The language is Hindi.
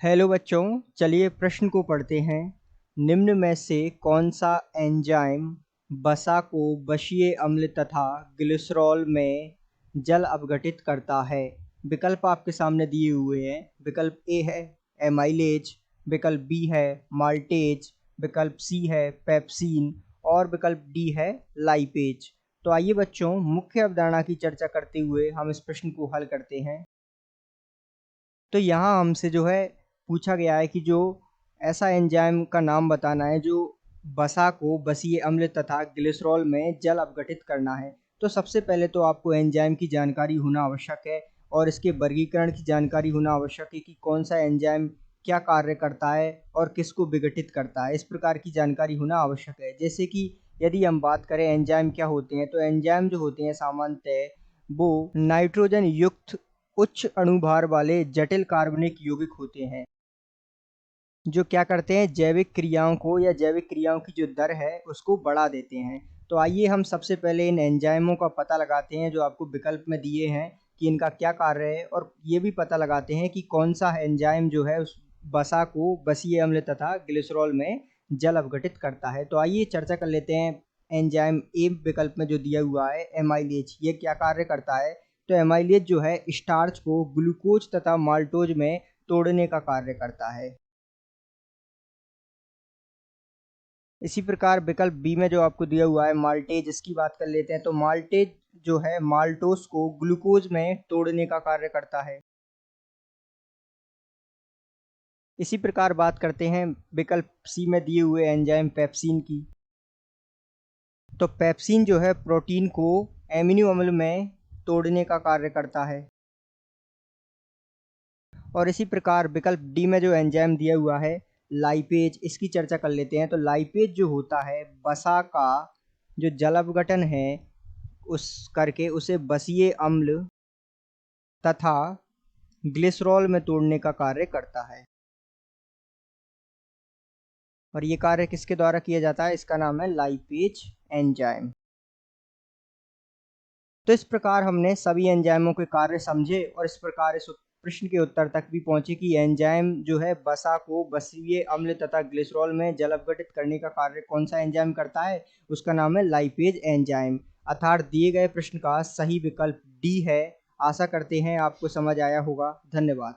हेलो बच्चों, चलिए प्रश्न को पढ़ते हैं। निम्न में से कौन सा एंजाइम वसा को वशीय अम्ल तथा ग्लिसरॉल में जल अपघटित करता है? विकल्प आपके सामने दिए हुए हैं। विकल्प ए है एमाइलेज, विकल्प बी है माल्टेज, विकल्प सी है पेप्सिन और विकल्प डी है लाइपेज। तो आइए बच्चों, मुख्य अवधारणा की चर्चा करते हुए हम इस प्रश्न को हल करते हैं। तो यहाँ हमसे जो है पूछा गया है कि जो ऐसा एंजाइम का नाम बताना है जो वसा को वसीय अम्ल तथा ग्लिसरॉल में जल अपघटित करना है। तो सबसे पहले तो आपको एंजाइम की जानकारी होना आवश्यक है और इसके वर्गीकरण की जानकारी होना आवश्यक है कि कौन सा एंजाइम क्या कार्य करता है और किसको विघटित करता है। इस प्रकार की जानकारी होना आवश्यक है। जैसे कि यदि हम बात करें एंजाइम क्या होते हैं, तो एंजाइम जो होते हैं सामान्यतः वो नाइट्रोजन युक्त उच्च अणुभार वाले जटिल कार्बनिक यौगिक होते हैं जो क्या करते हैं, जैविक क्रियाओं को या जैविक क्रियाओं की जो दर है उसको बढ़ा देते हैं। तो आइए हम सबसे पहले इन एंजाइमों का पता लगाते हैं जो आपको विकल्प में दिए हैं कि इनका क्या कार्य है, और ये भी पता लगाते हैं कि कौन सा एंजाइम जो है उस वसा को वसीय अम्ल तथा ग्लिसरॉल में जल अपघटित करता है। तो आइए चर्चा कर लेते हैं। एंजाइम ए विकल्प में जो दिया हुआ है एमाइलेज, ये क्या कार्य करता है? तो एमाइलेज जो है स्टार्च को ग्लूकोज तथा माल्टोज में तोड़ने का कार्य करता है। इसी प्रकार विकल्प बी में जो आपको दिया हुआ है माल्टेज, इसकी बात कर लेते हैं। तो माल्टेज जो है माल्टोस को ग्लूकोज में तोड़ने का कार्य करता है। इसी प्रकार बात करते हैं विकल्प सी में दिए हुए एंजाइम पेप्सिन की। तो पेप्सिन जो है प्रोटीन को एमिनो अम्ल में तोड़ने का कार्य करता है। और इसी प्रकार विकल्प डी में जो एंजाइम दिया हुआ है लाइपेज, इसकी चर्चा कर लेते हैं। तो लाइपेज जो होता है वसा का जो जल अपघटन है उस करके उसे वसीय अम्ल तथा ग्लिसरॉल में तोड़ने का कार्य करता है। और ये कार्य किसके द्वारा किया जाता है? इसका नाम है लाइपेज एंजाइम। तो इस प्रकार हमने सभी एंजाइमों के कार्य समझे और इस प्रकार इस प्रश्न के उत्तर तक भी पहुंचे कि एंजाइम जो है वसा को वसीय अम्ल तथा ग्लिसरॉल में जल अपघटित करने का कार्य कौन सा एंजाइम करता है, उसका नाम है लाइपेज एंजाइम। अर्थात दिए गए प्रश्न का सही विकल्प डी है। आशा करते हैं आपको समझ आया होगा। धन्यवाद।